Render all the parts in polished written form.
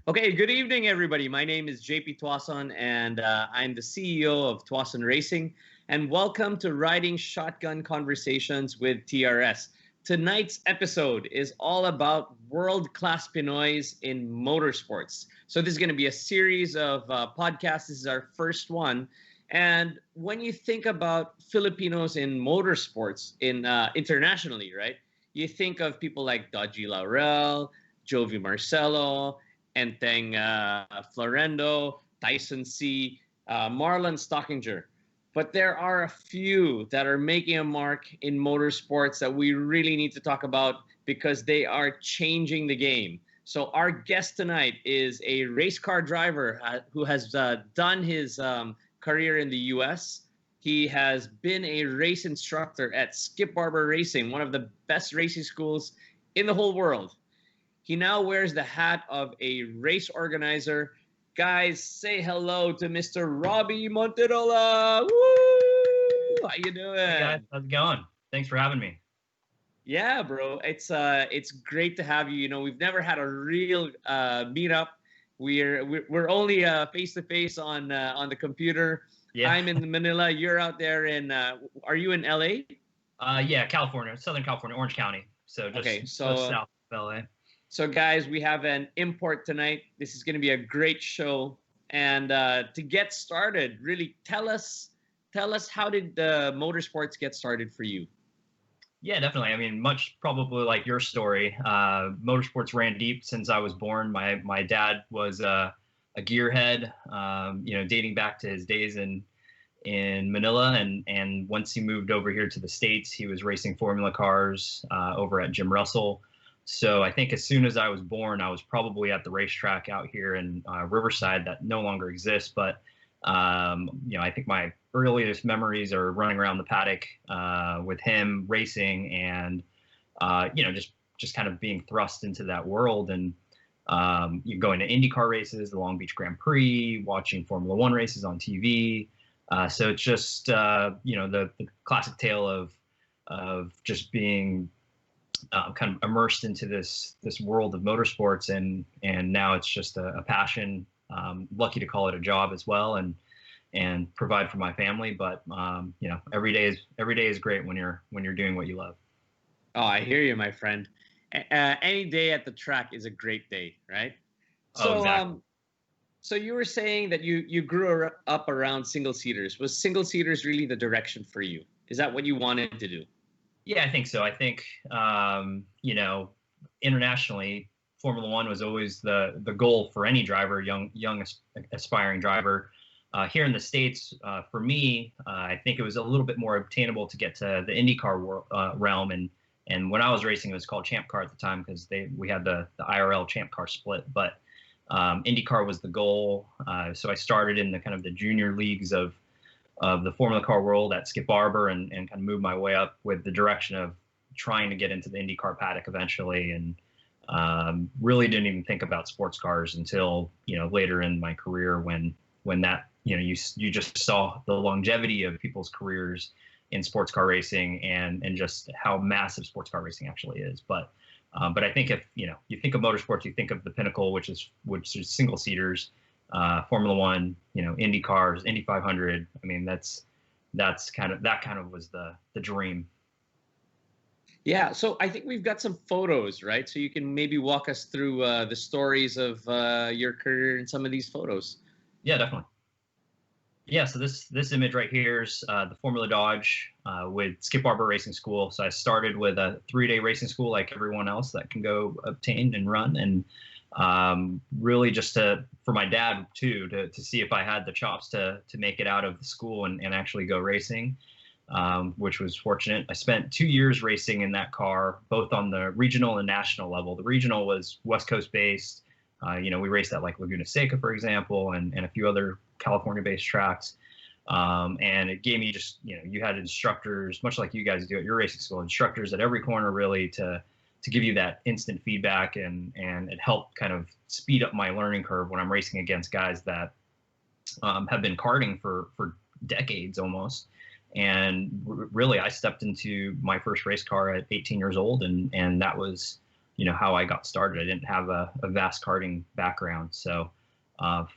Okay, good evening, everybody. My name is JP Tuason, and I'm the CEO of Tuason Racing. And welcome to Riding Shotgun Conversations with TRS. Tonight's episode is all about world-class Pinoys in motorsports. So this is going to be a series of podcasts. This is our first one. And when you think about Filipinos in motorsports internationally, right? You think of people like Dodgy Laurel, Jovi Marcelo, Enteng Florendo, Tyson C, Marlon Stockinger. But there are a few that are making a mark in motorsports that we really need to talk about because they are changing the game. So our guest tonight is a race car driver who has done his career in the U.S. He has been a race instructor at Skip Barber Racing, one of the best racing schools in the whole world. He now wears the hat of a race organizer. Guys, say hello to Mr. Robbie Montinola. Woo! How you doing? Hey guys, how's it going? Thanks for having me. Yeah, bro. It's great to have you. You know, we've never had a real meetup. We're only face to face on the computer. Yeah. I'm in Manila. You're out there in. Are you in LA? Yeah, California, Southern California, Orange County. So just south of LA. So, guys, we have an import tonight. This is going to be a great show. And to get started, really tell us how did motorsports get started for you? Yeah, definitely. I mean, much probably like your story. Motorsports ran deep since I was born. My dad was a gearhead, dating back to his days in Manila. And once he moved over here to the States, he was racing formula cars over at Jim Russell. So I think as soon as I was born, I was probably at the racetrack out here in Riverside that no longer exists. But, I think my earliest memories are running around the paddock with him racing and, just kind of being thrust into that world. And you're going to IndyCar races, the Long Beach Grand Prix, watching Formula One races on TV. So it's just, the classic tale of just being kind of immersed into this world of motorsports, and now it's just a passion. Lucky to call it a job as well, and provide for my family. But every day is great when you're doing what you love. Oh, I hear you, my friend. Any day at the track is a great day, right? So, exactly. So you were saying that you grew up around single seaters. Was single seaters really the direction for you? Is that what you wanted to do? Yeah, I think so. I think, internationally, Formula One was always the goal for any driver, young aspiring driver. Here in the States, for me, I think it was a little bit more obtainable to get to the IndyCar realm. And when I was racing, it was called Champ Car at the time because we had the IRL Champ Car split. But IndyCar was the goal. So I started in the kind of the junior leagues of the Formula Car world at Skip Barber and kind of moved my way up with the direction of trying to get into the IndyCar paddock eventually. And really didn't even think about sports cars until, later in my career when that, you just saw the longevity of people's careers in sports car racing and just how massive sports car racing actually is. But I think if, you think of motorsports, you think of the pinnacle, which is single seaters. Formula One, Indy cars, Indy 500. I mean, that kind of was the dream. Yeah. So I think we've got some photos, right? So you can maybe walk us through the stories of your career in some of these photos. Yeah, definitely. Yeah. So this image right here is the Formula Dodge with Skip Barber Racing School. So I started with a 3-day racing school like everyone else that can go obtain and run, and really just for my dad too, to see if I had the chops to make it out of the school and actually go racing, which was fortunate. I spent 2 years racing in that car, both on the regional and national level. The regional was West Coast based. We raced at like Laguna Seca, for example, and a few other California based tracks. And it gave me just, you had instructors, much like you guys do at your racing school, instructors at every corner really to give you that instant feedback, and it helped kind of speed up my learning curve when I'm racing against guys that have been karting for decades almost. And really, I stepped into my first race car at 18 years old, and that was how I got started. I didn't have a vast karting background. So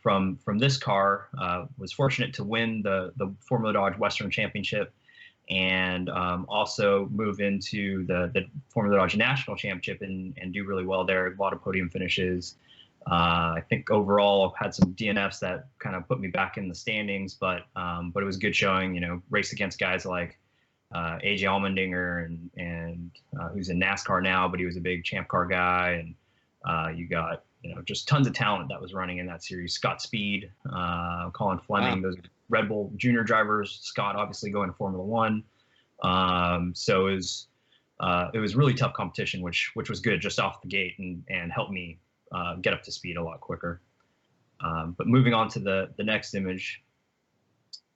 from this car, was fortunate to win the Formula Dodge Western Championship, and also move into the Formula Dodge National Championship and do really well there. A lot of podium finishes. I think overall I've had some DNFs that kind of put me back in the standings, but it was a good showing. Race against guys like AJ Allmendinger and who's in NASCAR now, but he was a big Champ Car guy, and you got just tons of talent that was running in that series. Scott Speed, Colin Fleming, those Red Bull Junior drivers. Scott obviously going to Formula One. So it was really tough competition, which was good just off the gate and helped me get up to speed a lot quicker. But moving on to the next image,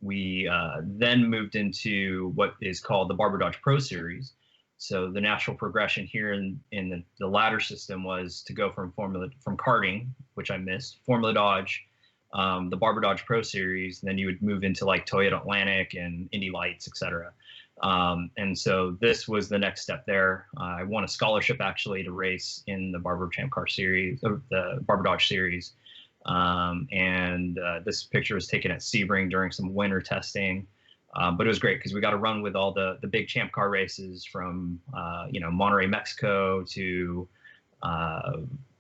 we then moved into what is called the Barber Dodge Pro Series. So the natural progression here in the ladder system was to go from karting, which I missed, Formula Dodge, the Barber Dodge Pro Series, and then you would move into like Toyota Atlantic and Indy Lights, etc. And so this was the next step there. I won a scholarship actually to race in the Barber Champ Car Series, the Barber Dodge Series. And this picture was taken at Sebring during some winter testing. But it was great because we got to run with all the big Champ Car races from, Monterrey, Mexico to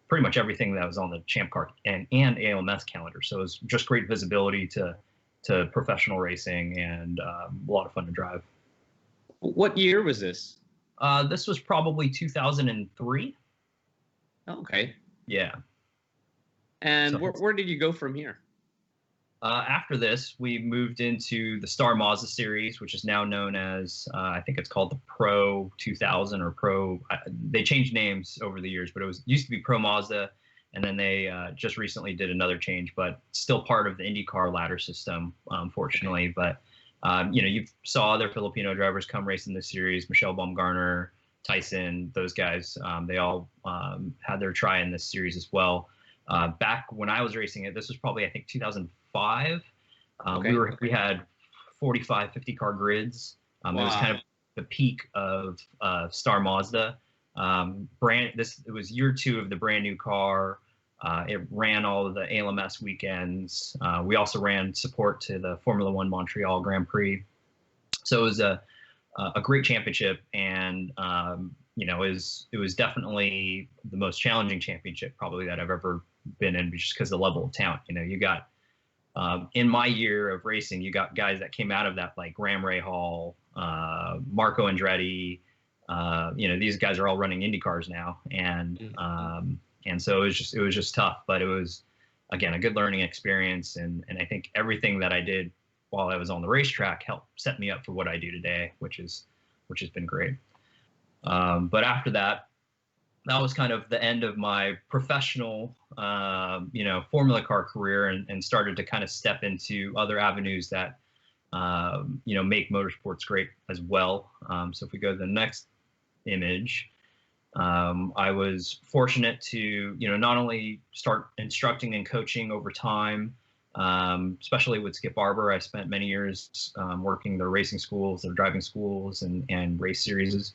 pretty much everything that was on the Champ Car and ALMS calendar. So it was just great visibility to professional racing and a lot of fun to drive. What year was this? This was probably 2003. Okay. Yeah. And So where did you go from here? after this, we moved into the Star Mazda series, which is now known as, I think it's called the Pro 2000 or Pro. They changed names over the years, but it used to be Pro Mazda, and then they just recently did another change, but still part of the IndyCar ladder system, unfortunately. But you saw other Filipino drivers come race in this series: Michelle Baumgartner, Tyson, those guys. They all had their try in this series as well. Back when I was racing it, this was probably, I think, 2005. We had 45, 50 car grids. It was kind of the peak of Star Mazda. It was year 2 of the brand new car. It ran all of the ALMS weekends. We also ran support to the Formula One Montreal Grand Prix. So it was a great championship, and it was definitely the most challenging championship probably that I've ever been in, just because the level of talent. You got in my year of racing, you got guys that came out of that, like Graham Rahal, Marco Andretti. These guys are all running Indy cars now, and so it was just tough, but it was, again, a good learning experience, and I think everything that I did while I was on the racetrack helped set me up for what I do today, which has been great. But after that was kind of the end of my professional, Formula car career, and started to kind of step into other avenues that, make motorsports great as well. So if we go to the next image, I was fortunate to, not only start instructing and coaching over time, especially with Skip Barber. I spent many years working the racing schools, the driving schools, and race series.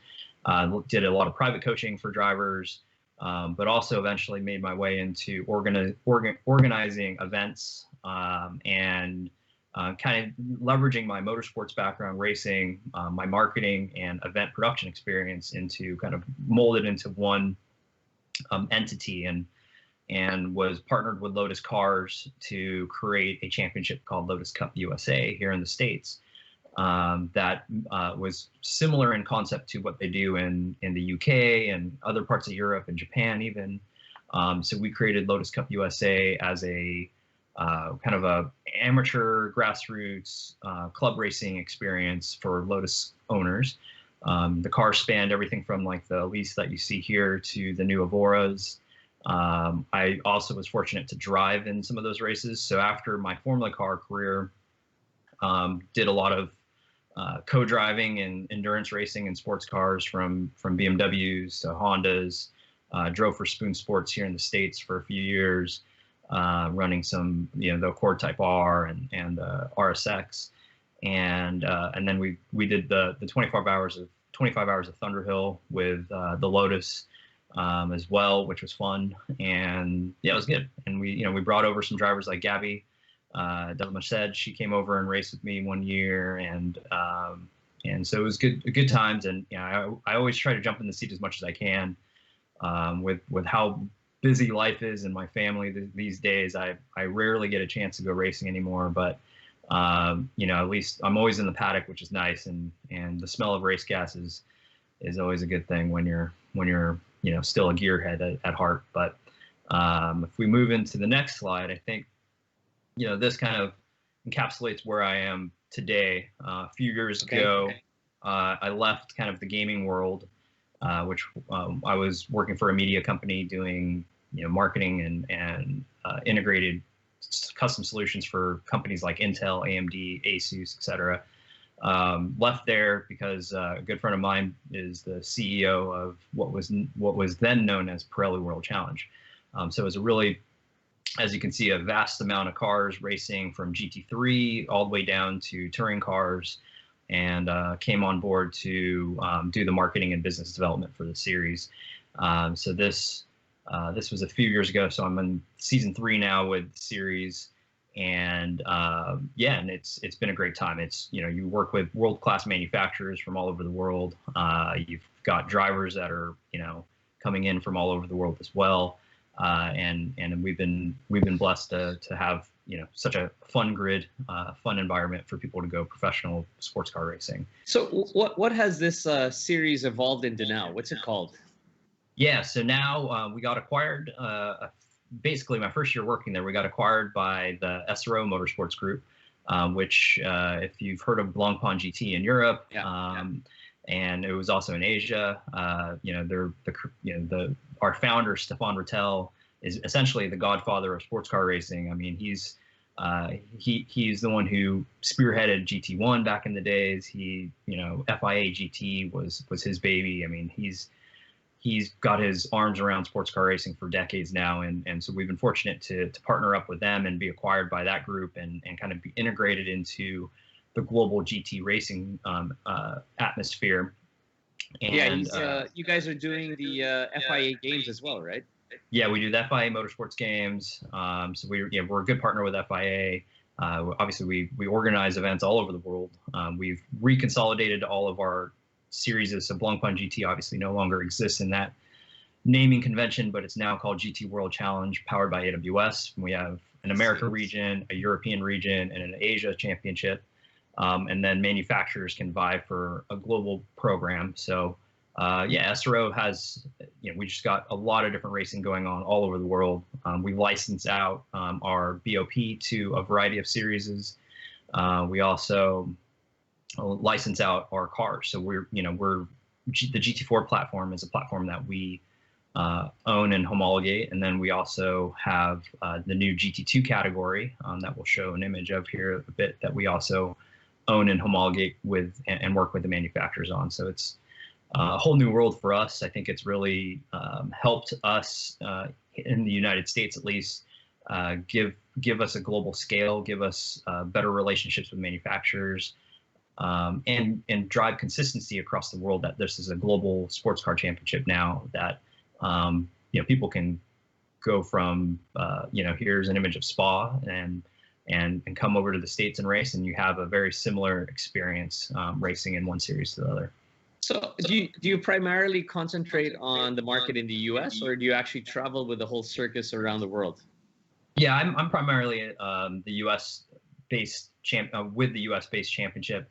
Did a lot of private coaching for drivers, but also eventually made my way into organizing events, and kind of leveraging my motorsports background, racing, my marketing and event production experience into kind of molded into one entity, and was partnered with Lotus Cars to create a championship called Lotus Cup USA here in the States. That was similar in concept to what they do in the UK and other parts of Europe and Japan even. So we created Lotus Cup USA as a kind of a amateur grassroots club racing experience for Lotus owners. The car spanned everything from like the Elise that you see here to the new Avoras. I also was fortunate to drive in some of those races. So after my Formula car career, did a lot of co-driving and endurance racing and sports cars from BMWs to Hondas. Drove for Spoon Sports here in the States for a few years, running some, the Accord Type R and RSX, and then we did the 25 hours of Thunderhill with the Lotus as well, which was fun. And yeah, it was good. And we brought over some drivers like Gabby said she came over and raced with me one year, and so it was good times. And I always try to jump in the seat as much as I can. With how busy life is in my family these days, I rarely get a chance to go racing anymore. But at least I'm always in the paddock, which is nice. And the smell of race gas is always a good thing when you're still a gearhead at heart. But if we move into the next slide, I think this kind of encapsulates where I am today. A few years ago, I left kind of the gaming world, which I was working for a media company doing marketing and integrated custom solutions for companies like Intel, AMD, Asus, etc. Left there because a good friend of mine is the CEO of what was then known as Pirelli World Challenge. So it was a really, as you can see, a vast amount of cars racing from GT3 all the way down to touring cars, and came on board to do the marketing and business development for the series. So this was a few years ago. So I'm in season 3 now with the series, and and it's been a great time. It's you work with world-class manufacturers from all over the world. You've got drivers that are coming in from all over the world as well. And we've been blessed to have such a fun grid, fun environment for people to go professional sports car racing. So what has this series evolved into now? What's it called? Yeah, so now we got acquired. Basically, my first year working there, we got acquired by the SRO Motorsports Group, which if you've heard of Blancpain GT in Europe. And it was also in Asia. Our founder, Stefan Rattel, is essentially the godfather of sports car racing. I mean, he's the one who spearheaded GT1 back in the days. FIA GT was his baby. I mean, he's got his arms around sports car racing for decades now, and so we've been fortunate to partner up with them and be acquired by that group and kind of be integrated into the global GT racing atmosphere. And you guys are doing the FIA games as well, right? Yeah, we do the FIA Motorsports games. So we're a good partner with FIA. Obviously, we organize events all over the world. We've reconsolidated all of our series. So Blancpain GT obviously no longer exists in that naming convention, but it's now called GT World Challenge, powered by AWS. We have an America region, a European region, and an Asia championship. And then manufacturers can vie for a global program. So SRO has, we just got a lot of different racing going on all over the world. We license out our BOP to a variety of series. We also license out our cars. So the GT4 platform is a platform that we own and homologate. And then we also have the new GT2 category that we'll show an image of here a bit, that we also own and homologate with and work with the manufacturers on. So it's a whole new world for us. I think it's really helped us in the United States, at least, give us a global scale, give us better relationships with manufacturers, and drive consistency across the world, that this is a global sports car championship now, that people can go from here's an image of Spa and come over to the States and race, and you have a very similar experience racing in one series to the other. So do you primarily concentrate on the market in the US, or do you actually travel with the whole circus around the world? Yeah, I'm primarily the US based with the US based championship.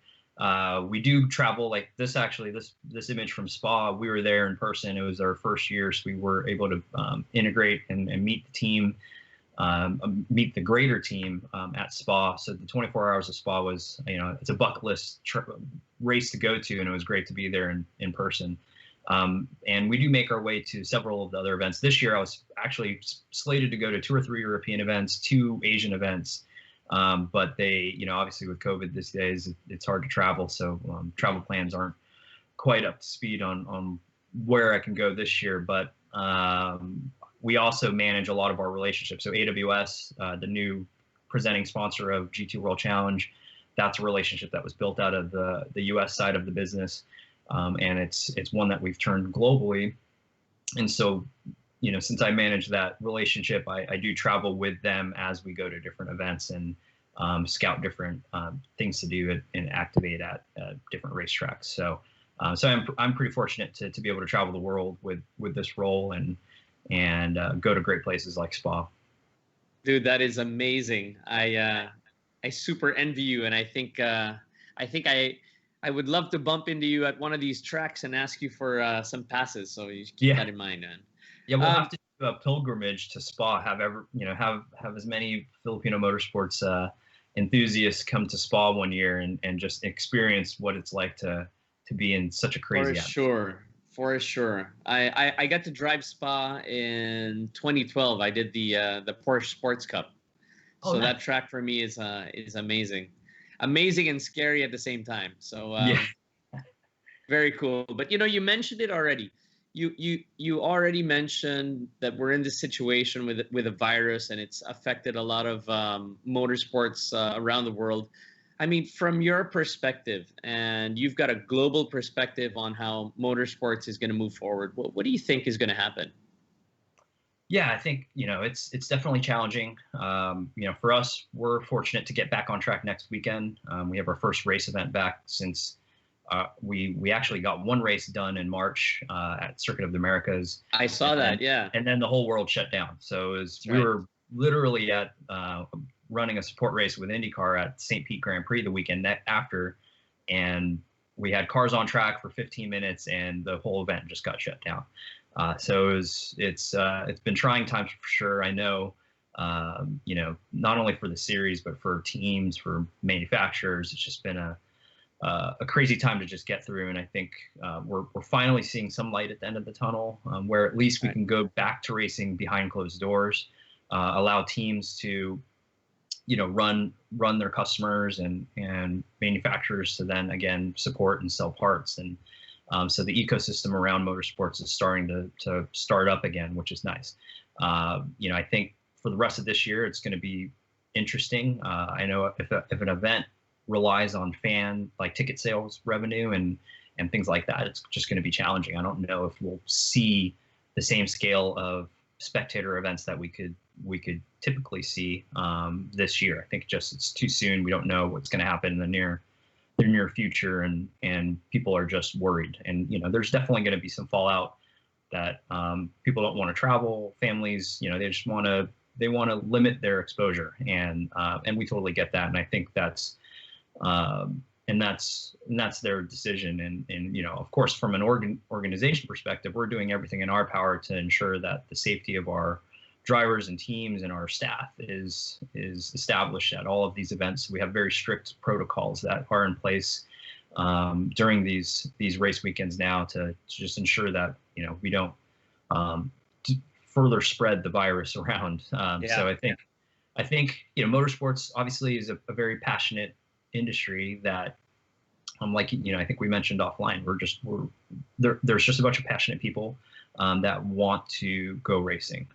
We do travel, like this image from Spa, we were there in person. It was our first year, so we were able to integrate and meet the team, meet the greater team at Spa. So the 24 hours of Spa was, it's a bucket list race to go to, and it was great to be there in person. And we do make our way to several of the other events. This year I was actually slated to go to 2 or 3 European events, 2 Asian events. But they, obviously with COVID these days, it's hard to travel. So travel plans aren't quite up to speed on where I can go this year. But we also manage a lot of our relationships. So AWS, the new presenting sponsor of GT World Challenge, that's a relationship that was built out of the US side of the business. And it's one that we've turned globally. and so, since I manage that relationship, I do travel with them as we go to different events and scout different things to do and activate at different racetracks. So, I'm pretty fortunate to be able to travel the world with this role and go to great places like Spa. Dude, that is amazing. I super envy you, and I think I would love to bump into you at one of these tracks and ask you for some passes. So you keep that in mind, man. Yeah, we'll have to do a pilgrimage to Spa. Have as many Filipino motorsports enthusiasts come to Spa one year and just experience what it's like to be in such a crazy atmosphere. For sure. I got to drive Spa in 2012. I did the Porsche Sports Cup. So nice. That track for me is amazing. Amazing and scary at the same time. So very cool. But you mentioned it already. You already mentioned that we're in this situation with a virus, and it's affected a lot of motorsports around the world. I mean, from your perspective, and you've got a global perspective on how motorsports is going to move forward, what do you think is going to happen? Yeah, I think, it's definitely challenging. For us, we're fortunate to get back on track next weekend. We have our first race event back since we actually got one race done in March at Circuit of the Americas. I saw that, yeah. And then the whole world shut down. So we were literally at running a support race with IndyCar at St. Pete Grand Prix the weekend after, and we had cars on track for 15 minutes, and the whole event just got shut down. So it's been trying times for sure. I know, not only for the series, but for teams, for manufacturers, it's just been a crazy time to just get through. And I think we're finally seeing some light at the end of the tunnel, where at least we can go back to racing behind closed doors, allow teams to, run their customers and manufacturers to then again support and sell parts. And so the ecosystem around motorsports is starting to start up again, which is nice. I think for the rest of this year, it's going to be interesting. I know if an event relies on ticket sales revenue and things like that, it's just going to be challenging. I don't know if we'll see the same scale of spectator events that we could typically see this year. I think it's too soon. We don't know what's going to happen in the near future, and people are just worried. And there's definitely going to be some fallout that people don't want to travel. Families, they just want to limit their exposure, and we totally get that. And I think that's their decision. And of course, from an organization perspective, we're doing everything in our power to ensure that the safety of our drivers and teams and our staff is established at all of these events. We have very strict protocols that are in place during these race weekends now to just ensure that we don't further spread the virus around. So I think motorsports obviously is a very passionate industry that I think we mentioned offline, there's just a bunch of passionate people that want to go racing.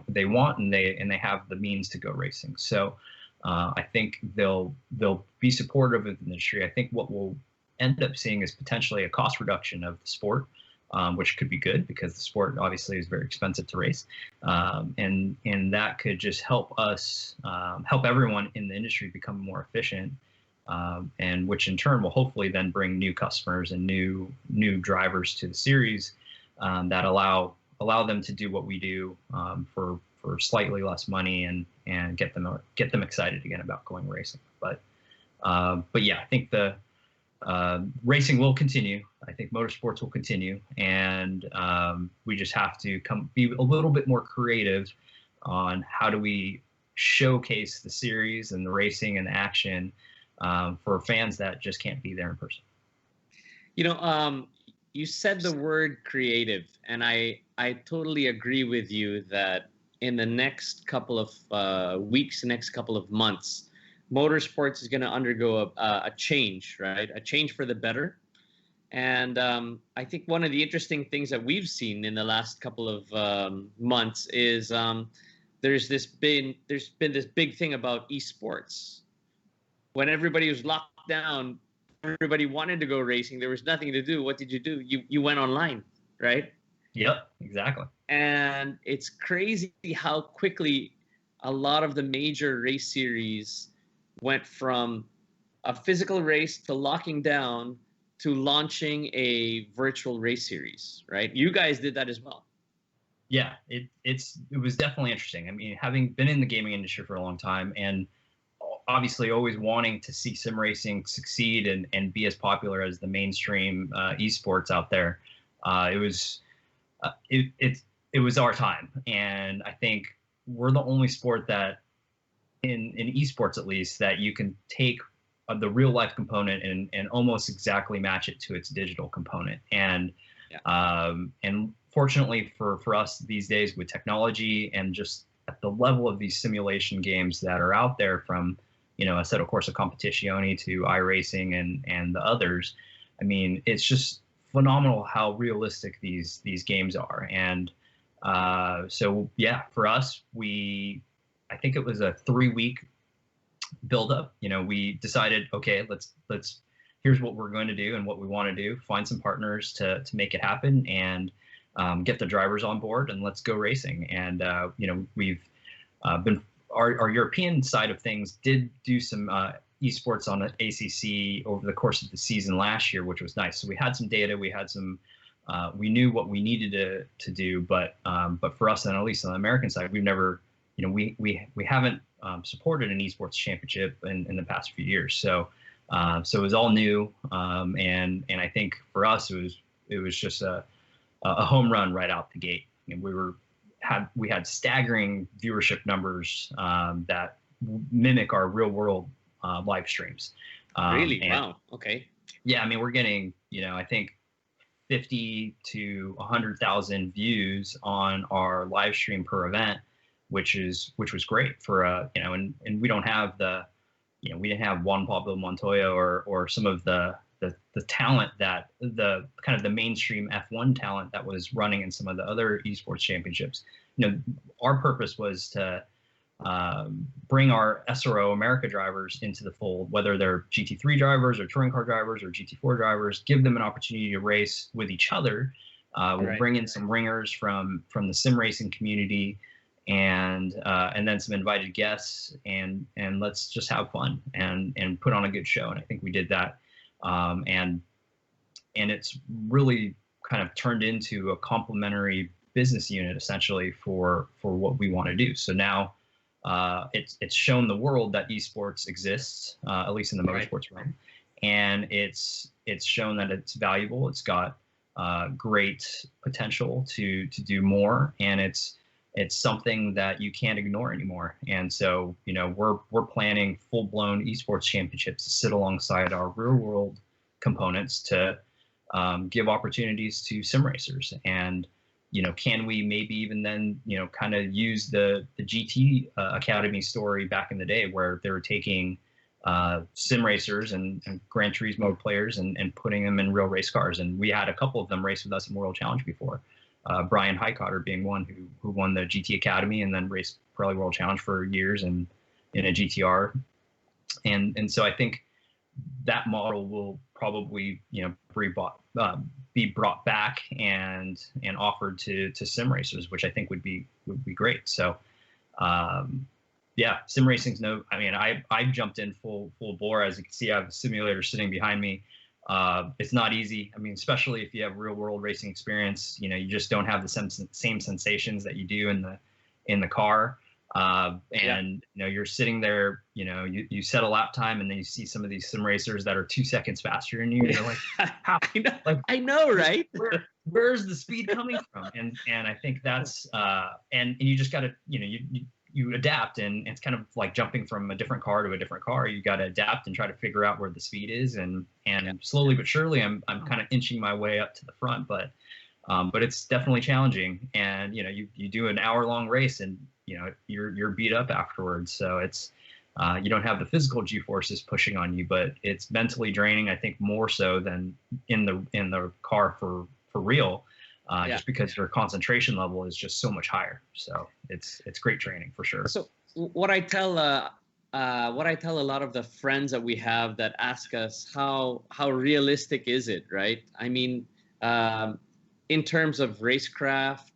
They want and they have the means to go racing. So I think they'll be supportive of the industry. I think what we'll end up seeing is potentially a cost reduction of the sport, which could be good because the sport obviously is very expensive to race, and that could just help us help everyone in the industry become more efficient. And which in turn will hopefully then bring new customers and new drivers to the series that allow them to do what we do for slightly less money and get them excited again about going racing. But yeah, I think the racing will continue. I think motorsports will continue, and we just have to be a little bit more creative on how do we showcase the series and the racing and the action for fans that just can't be there in person. You said the word creative, and I totally agree with you that in the next couple of weeks, next couple of months, motorsports is going to undergo a change, right? A change for the better. And I think one of the interesting things that we've seen in the last couple of months is there's been this big thing about esports. When everybody was locked down, everybody wanted to go racing. There was nothing to do. What did you do? You went online, right? Yep, exactly. And it's crazy how quickly a lot of the major race series went from a physical race to locking down to launching a virtual race series, right? You guys did that as well. Yeah, it was definitely interesting. I mean, having been in the gaming industry for a long time, and obviously always wanting to see sim racing succeed and be as popular as the mainstream esports out there, it was it was our time. And I think we're the only sport that in esports, at least, that you can take the real life component and almost exactly match it to its digital component. And fortunately for us these days, with technology and just at the level of these simulation games that are out there, from Assetto Corsa Competizione to iRacing and the others, I mean, it's just phenomenal how realistic these games are. And so yeah, for us, I think it was a 3-week buildup. We decided, okay, let's here's what we're going to do and what we want to do. Find some partners to make it happen, and get the drivers on board, and let's go racing. And we've been our European side of things did do some esports on ACC over the course of the season last year, which was nice. So we had some data, we had some. We knew what we needed to do, but for us, and at least on the American side, we've never, we haven't supported an esports championship in the past few years. So it was all new, and I think for us it was just a home run right out the gate. And we had staggering viewership numbers that mimic our real world live streams. Really? Wow. Okay. Yeah, I mean, we're getting, I think 50 to 100,000 views on our live stream per event, which was great for and we don't have we didn't have Juan Pablo Montoya or some of the talent that the kind of the mainstream F1 talent that was running in some of the other esports championships. Our purpose was to bring our SRO America drivers into the fold, whether they're GT3 drivers or touring car drivers or GT4 drivers, give them an opportunity to race with each other. We'll bring in some ringers from the sim racing community, and then some invited guests, and let's just have fun and put on a good show. And I think we did that. And it's really kind of turned into a complementary business unit, essentially, for what we want to do. So now it's shown the world that esports exists, at least in the motorsports realm, and it's shown that it's valuable. It's got great potential to do more, and it's something that you can't ignore anymore. And so, we're planning full-blown esports championships to sit alongside our real-world components to give opportunities to sim racers. And can we maybe even then kind of use the GT Academy story back in the day, where they were taking sim racers and Gran Turismo players and putting them in real race cars. And we had a couple of them race with us in World Challenge before. Brian Highcotter being one who won the GT Academy and then raced Pirelli World Challenge for years and in a GTR. And so I think that model will probably be brought back and offered to sim racers, which I think would be great. So yeah, sim racing's I jumped in full bore. As you can see, I have a simulator sitting behind me. It's not easy. I mean, especially if you have real world racing experience, you just don't have the same sensations that you do in the car. You're sitting there, you set a lap time, and then you see some of these sim racers that are 2 seconds faster than you. You're like, how? I know, right? Where's the speed coming from? And I think that's and you just got to, you adapt, and it's kind of like jumping from a different car to a different car. You got to adapt and try to figure out where the speed is, and slowly but surely, I'm kind of inching my way up to the front, but it's definitely challenging. And you do an hour-long race, and you're beat up afterwards. So it's you don't have the physical G-forces pushing on you, but it's mentally draining, I think, more so than in the car for real. Just because your concentration level is just so much higher. So it's great training for sure. So what I tell a lot of the friends that we have that ask us how realistic is it, right? I mean, in terms of racecraft,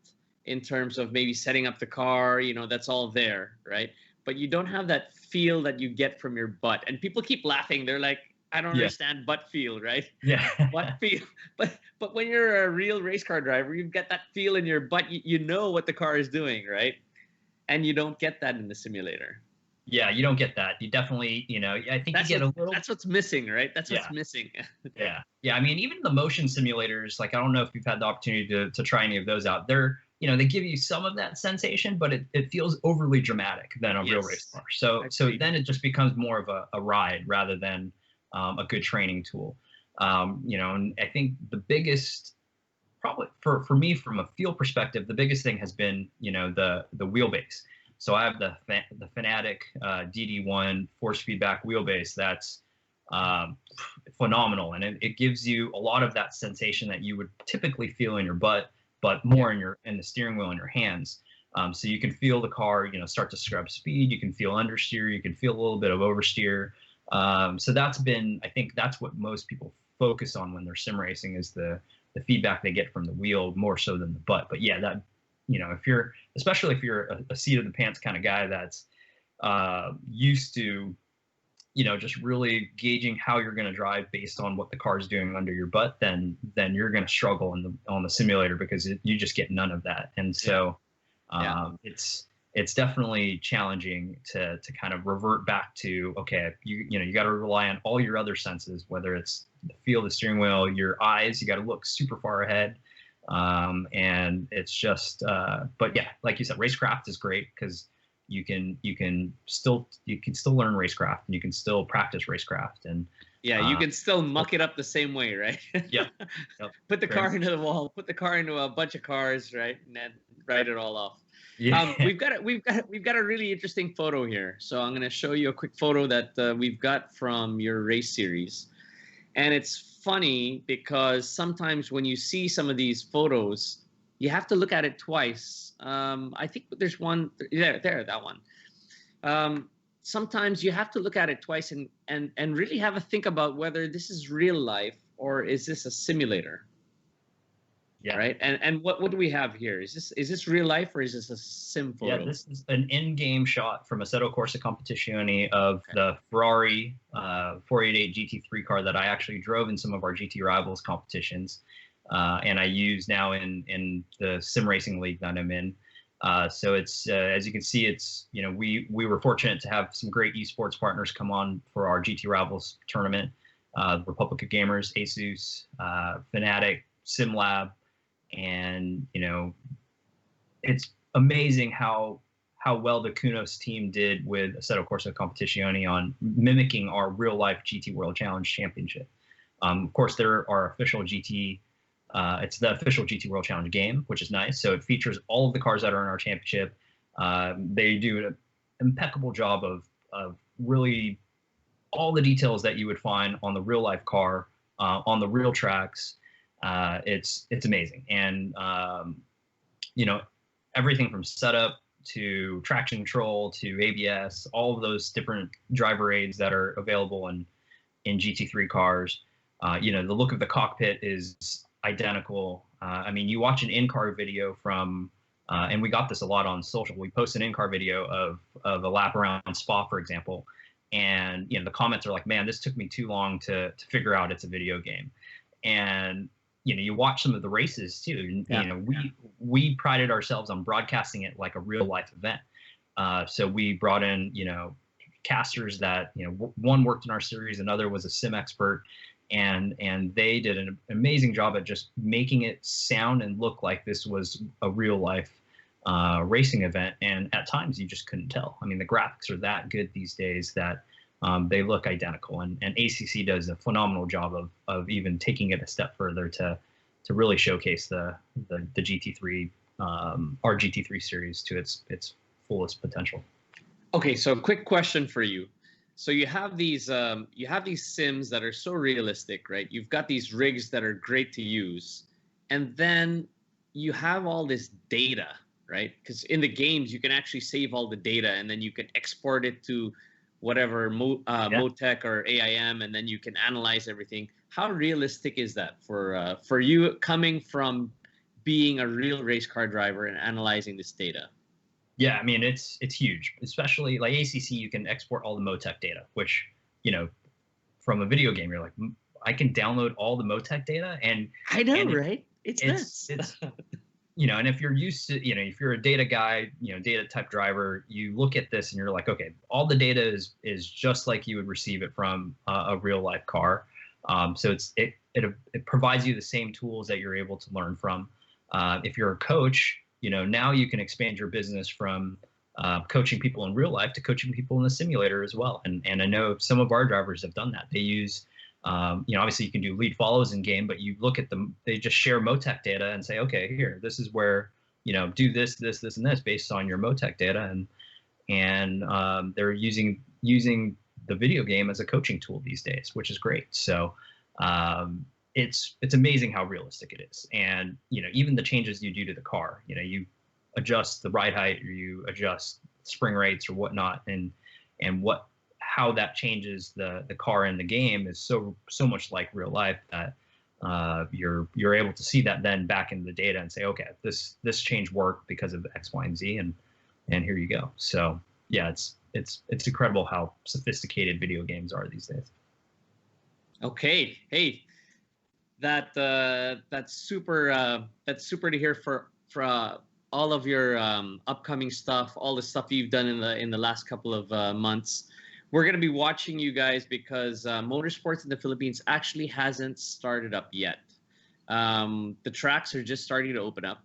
in terms of maybe setting up the car, that's all there, right? But you don't have that feel that you get from your butt. And people keep laughing. They're like, I don't understand butt feel, right? Yeah. Butt feel. But when you're a real race car driver, you've got that feel in your butt. You know what the car is doing, right? And you don't get that in the simulator. Yeah, you don't get that. You definitely, I think you get a little. That's what's missing, right? That's what's missing. Yeah. I mean, even the motion simulators, like I don't know if you've had the opportunity to try any of those out. They're, they give you some of that sensation, but it feels overly dramatic than a real race car. So then it just becomes more of a ride rather than a good training tool. And I think the biggest, probably for me from a feel perspective, the biggest thing has been, the wheelbase. So I have the Fanatic DD1 force feedback wheelbase. That's phenomenal, and it gives you a lot of that sensation that you would typically feel in your butt, but more in the steering wheel in your hands. So you can feel the car, start to scrub speed. You can feel understeer. You can feel a little bit of oversteer. So I think that's what most people focus on when they're sim racing, is the feedback they get from the wheel more so than the butt. But yeah, that, especially if you're a seat of the pants kind of guy that's used to, just really gauging how you're going to drive based on what the car is doing under your butt, then you're going to struggle on the simulator, because you just get none of that. And so it's definitely challenging to kind of revert back to, okay, you got to rely on all your other senses, whether it's the feel of the steering wheel, your eyes, you got to look super far ahead. And it's just, but yeah, like you said, racecraft is great because you can still learn racecraft, and you can still practice racecraft, and you can still muck it up the same way, right? Yep. Put the car into the wall, put the car into a bunch of cars, right, and then write it all off. Yeah. We've got a really interesting photo here, so I'm going to show you a quick photo that we've got from your race series. And it's funny because sometimes when you see some of these photos, you have to look at it twice. I think there's one there, that one. Sometimes you have to look at it twice and really have a think about whether this is real life or is this a simulator. Yeah. Right. And what do we have here? Is this real life or is this a sim photo? Yeah, this is an in-game shot from Assetto Corsa Competizione of the Ferrari 488 GT3 car that I actually drove in some of our GT Rivals competitions, and I use now in the sim racing league that I'm in. So it's as you can see, it's we were fortunate to have some great esports partners come on for our GT Rivals tournament. Republic of Gamers, Asus, Fanatic, SimLab. And it's amazing how well the Kunos team did with Assetto Corsa Competizione on mimicking our real life GT World Challenge Championship. Of course, there are official GT. It's the official GT World Challenge game, which is nice. So it features all of the cars that are in our championship. They do an impeccable job of really all the details that you would find on the real life car, on the real tracks. It's amazing. And, everything from setup to traction control to ABS, all of those different driver aids that are available in GT3 cars. The look of the cockpit is identical. I mean, you watch an in-car video from, and we got this a lot on social. We post an in-car video of a lap around Spa, for example. And, the comments are like, man, this took me too long to figure out it's a video game. And, you watch some of the races too. We prided ourselves on broadcasting it like a real life event. So we brought in, casters that, one worked in our series, another was a sim expert, and they did an amazing job at just making it sound and look like this was a real life racing event. And at times you just couldn't tell. I mean, the graphics are that good these days that they look identical, and ACC does a phenomenal job of even taking it a step further to really showcase the GT3 our GT3 series to its fullest potential. Okay, so quick question for you. So you have these sims that are so realistic, right? You've got these rigs that are great to use, and then you have all this data, right? Because in the games you can actually save all the data, and then you can export it to whatever Motec or AIM, and then you can analyze everything. How realistic is that for you coming from being a real race car driver and analyzing this data? Yeah, I mean, it's huge, especially like ACC, you can export all the Motec data, which, you know, from a video game, you're like, I can download all the Motec data. And I know, and right? It's nuts. You know, and if you're used to, you know, if you're a data guy, you know, data type driver, you look at this and you're like, okay, all the data is just like you would receive it from a real life car. So it provides you the same tools that you're able to learn from. If you're a coach, you know, now you can expand your business from coaching people in real life to coaching people in the simulator as well. And I know some of our drivers have done that. They use, you know, obviously you can do lead follows in game, but you look at them, they just share Motec data and say, okay, here, this is where, you know, do this, this, this, and this based on your Motec data. And they're using the video game as a coaching tool these days, which is great. So it's amazing how realistic it is. And, you know, even the changes you do to the car, you know, you adjust the ride height or you adjust spring rates or whatnot, and how that changes the car in the game is so much like real life that you're able to see that then back into the data and say, okay, this change worked because of X, Y, and Z, and here you go. So yeah, it's incredible how sophisticated video games are these days. Okay, hey, that's super to hear for all of your upcoming stuff, all the stuff you've done in the last couple of months. We're going to be watching you guys because motorsports in the Philippines actually hasn't started up yet. The tracks are just starting to open up.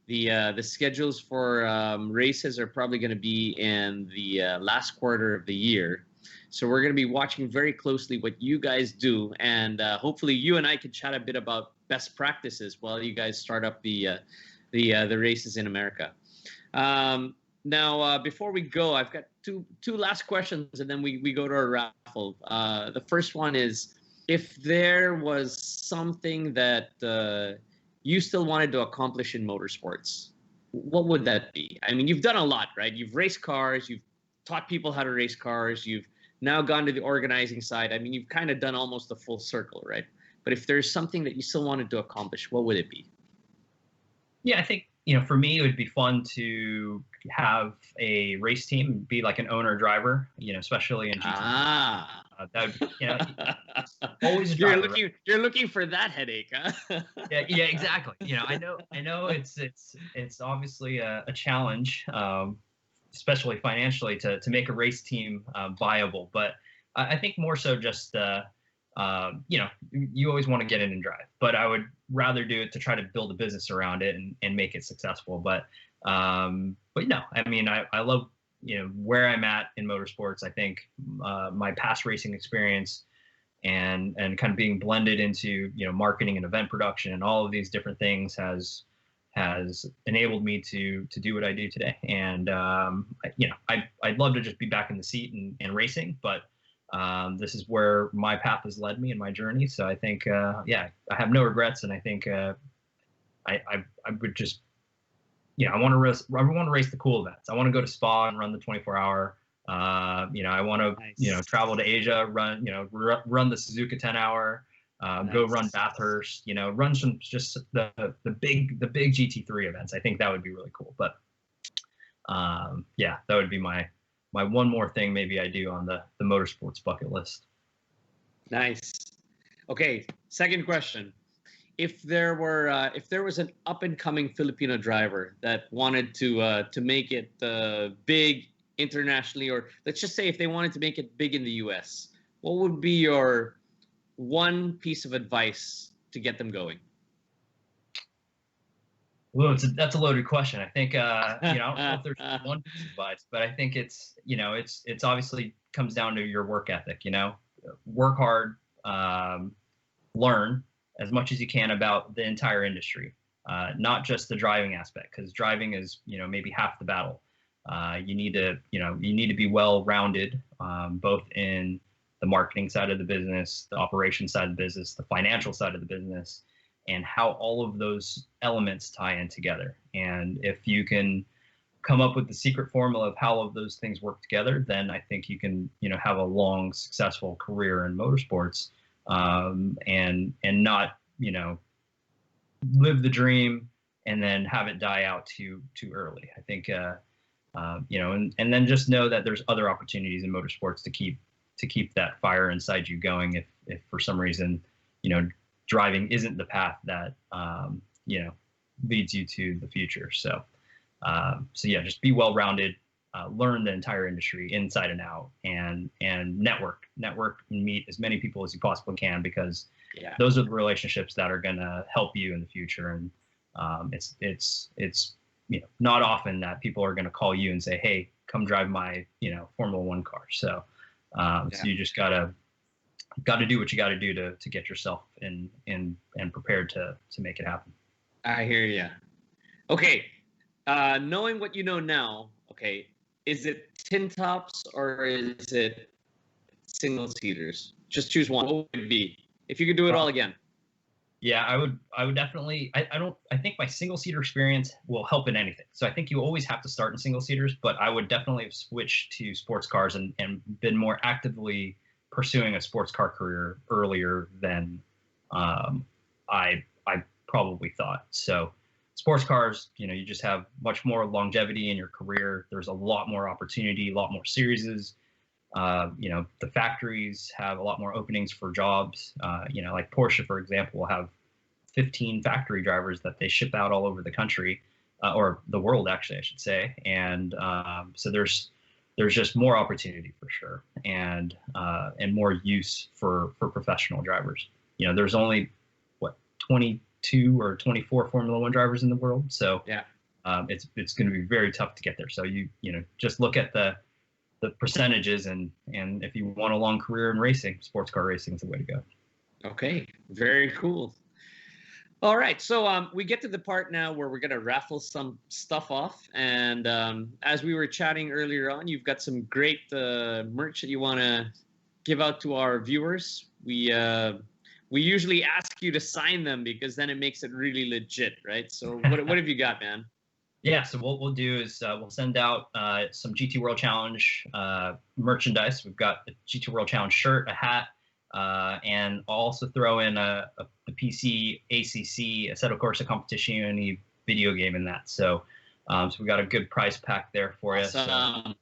The schedules for races are probably going to be in the last quarter of the year. So we're going to be watching very closely what you guys do, and hopefully you and I can chat a bit about best practices while you guys start up the races in America. Now, before we go, I've got two last questions, and then we go to our raffle. The first one is, if there was something that you still wanted to accomplish in motorsports, what would that be? I mean, you've done a lot, right? You've raced cars, you've taught people how to race cars, you've now gone to the organizing side. I mean, you've kind of done almost a full circle, right? But if there's something that you still wanted to accomplish, what would it be? Yeah, I think, you know, for me, it would be fun to have a race team, be like an owner driver, you know, especially in GT. That would, you know, always a driver. You're looking for that headache, huh? Yeah, exactly. You know, I know it's obviously a challenge, especially financially, to make a race team viable. But I think more so just, you know, you always want to get in and drive, but I would rather do it to try to build a business around it and make it successful. But no, I mean, I love, you know, where I'm at in motorsports. I think my past racing experience and kind of being blended into, you know, marketing and event production and all of these different things has enabled me to do what I do today. And you know, I'd love to just be back in the seat and racing, but this is where my path has led me in my journey. So I think, yeah, I have no regrets, and I think I would just, you know, I want to race the cool events. I want to go to Spa and run the 24-hour. You know, I want to, nice. You know, travel to Asia, run the Suzuka 10-hour. Nice. Go run Bathurst, you know, run some just the big GT3 events. I think that would be really cool. But yeah, that would be my one more thing maybe I do on the motorsports bucket list. Nice. Okay, second question. If there was an up and coming Filipino driver that wanted to make it big internationally, or let's just say if they wanted to make it big in the US, what would be your one piece of advice to get them going? Well, that's a loaded question. I think, you know, I don't know if there's one piece of advice, but I think it's, you know, it's obviously comes down to your work ethic, you know, work hard, learn as much as you can about the entire industry, not just the driving aspect, because driving is, you know, maybe half the battle. You need to be well-rounded, both in the marketing side of the business, the operation side of the business, the financial side of the business, and how all of those elements tie in together. And if you can come up with the secret formula of how all of those things work together, then I think you can, you know, have a long, successful career in motorsports, and not, you know, live the dream and then have it die out too early. I think and then just know that there's other opportunities in motorsports to keep that fire inside you going if for some reason driving isn't the path that leads you to the future. So yeah, just be well-rounded, learn the entire industry inside and out, and network and meet as many people as you possibly can, because those are the relationships that are going to help you in the future. And it's not often that people are going to call you and say, hey, come drive my Formula One car. So so you just gotta do what you got to do to get yourself in and prepared to make it happen. I hear you. Okay, knowing what you know now, okay, is it tin tops or is it single seaters? Just choose one. What would it be if you could do it all again? Yeah, I would definitely. I think my single seater experience will help in anything. So I think you always have to start in single seaters, but I would definitely have switched to sports cars and been more actively pursuing a sports car career earlier than I probably thought. So sports cars, you just have much more longevity in your career. There's a lot more opportunity, a lot more series. The factories have a lot more openings for jobs. Like Porsche, for example, will have 15 factory drivers that they ship out all over the country, or the world, actually, I should say. And so there's just more opportunity for sure, and more use for professional drivers. There's only 22 or 24 Formula One drivers in the world, so it's going to be very tough to get there. So you just look at the percentages, and if you want a long career in racing, sports car racing is the way to go. Okay, very cool. All right, so we get to the part now where we're going to raffle some stuff off. And as we were chatting earlier on, you've got some great merch that you want to give out to our viewers. We usually ask you to sign them because then it makes it really legit, right? So what have you got, man? Yeah, so what we'll do is we'll send out some GT World Challenge merchandise. We've got the GT World Challenge shirt, a hat, and I'll also throw in the PC ACC Assetto Corsa Competizione video game in that. So we've got a good prize pack there for you. So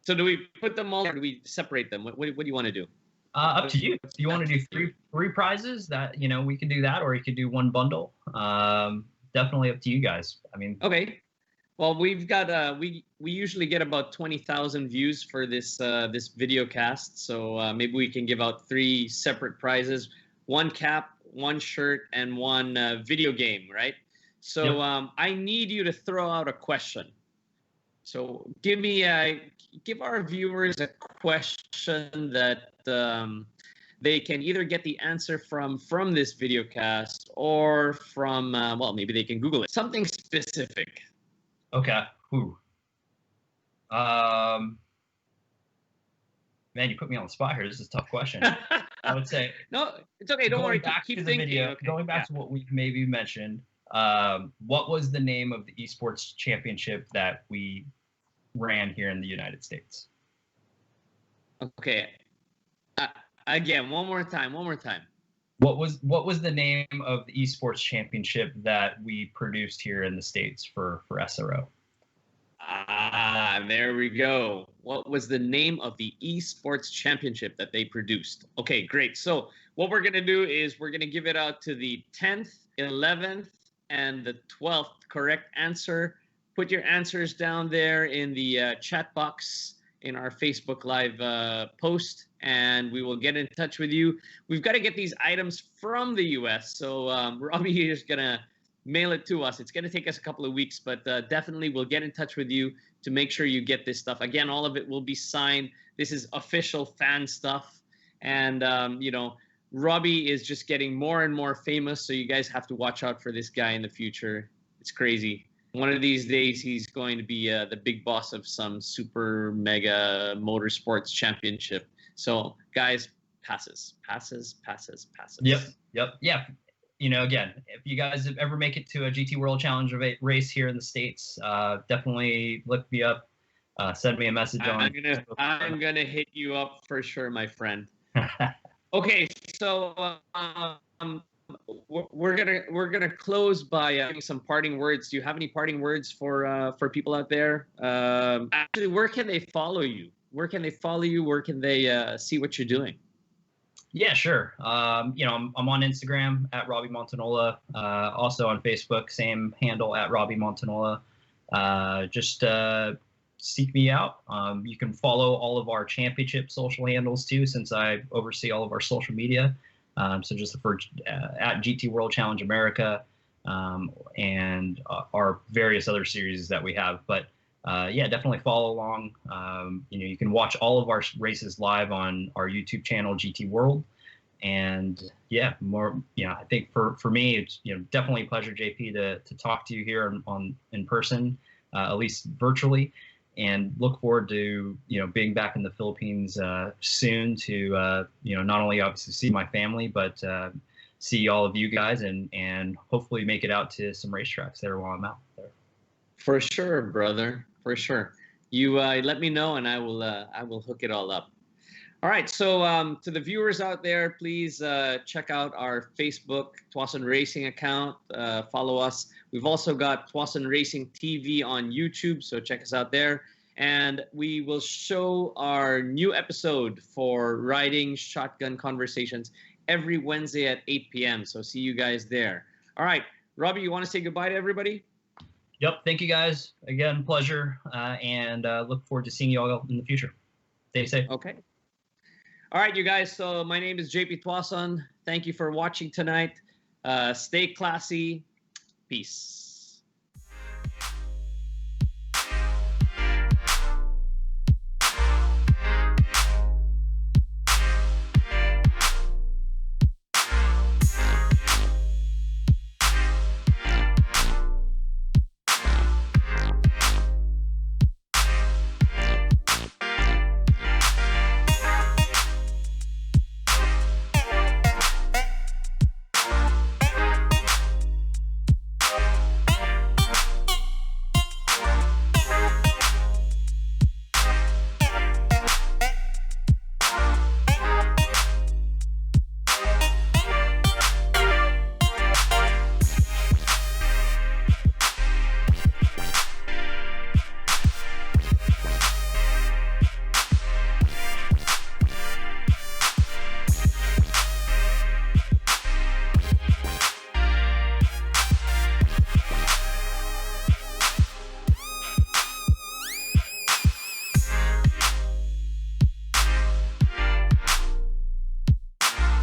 do we put them all, or do we separate them? What do you want to do? Up to you. If you want to do three prizes, that we can do that, or you could do one bundle. Definitely up to you guys. I mean, okay. Well, we've got we usually get about 20,000 views for this video cast, so maybe we can give out 3 separate prizes: one cap, one shirt, and one video game, right? So I need you to throw out a question. So give our viewers a question that they can either get the answer from this video cast, or from maybe they can Google it. Something specific. Okay. Ooh. Man, you put me on the spot here. This is a tough question. I would say no, it's okay. Don't worry. Keep to the thinking. Video, okay. Going back to what we've maybe mentioned. What was the name of the esports championship that we ran here in the United States? Okay. Again, one more time. What was the name of the esports championship that we produced here in the States for SRO? There we go. What was the name of the esports championship that they produced? Okay, great. So what we're going to do is we're going to give it out to the 10th, 11th, and the 12th correct answer. Put your answers down there in the chat box in our Facebook Live post, and we will get in touch with you. We've got to get these items from the U.S., so Robbie is going to mail it to us. It's going to take us a couple of weeks, but definitely we'll get in touch with you to make sure you get this stuff. Again, all of it will be signed. This is official fan stuff, and Robbie is just getting more and more famous, so you guys have to watch out for this guy in the future. It's crazy. One of these days, he's going to be the big boss of some super mega motorsports championship. So, guys, passes. Yep. Yeah. Again, if you guys ever make it to a GT World Challenge race here in the States, definitely look me up. Send me a message on. I'm gonna hit you up for sure, my friend. Okay, so we're gonna close by giving some parting words. Do you have any parting words for people out there? Actually, where can they follow you? Where can they follow you? Where can they see what you're doing? Yeah, sure. You know, I'm on Instagram at Robbie Montinola. Also on Facebook, same handle at Robbie Montinola. Just seek me out. You can follow all of our championship social handles too, since I oversee all of our social media. So just for at GT World Challenge America, and our various other series that we have. But yeah, definitely follow along. You know, you can watch all of our races live on our YouTube channel, GT World. And yeah, more, you know, I think for me, it's, you know, definitely a pleasure, JP, to talk to you here in person, at least virtually, and look forward to, you know, being back in the Philippines soon to, you know, not only obviously see my family, but see all of you guys and hopefully make it out to some racetracks there while I'm out there. For sure, brother. For sure. You let me know, and I will hook it all up. All right. So to the viewers out there, please check out our Facebook Tuason Racing account. Follow us. We've also got Tuason Racing TV on YouTube, so check us out there. And we will show our new episode for Riding Shotgun Conversations every Wednesday at 8 p.m. So see you guys there. All right. Robbie, you want to say goodbye to everybody? Yep. Thank you guys. Again, pleasure. And look forward to seeing you all in the future. Stay safe. Okay. All right, you guys. So my name is JP Tuason. Thank you for watching tonight. Stay classy. Peace.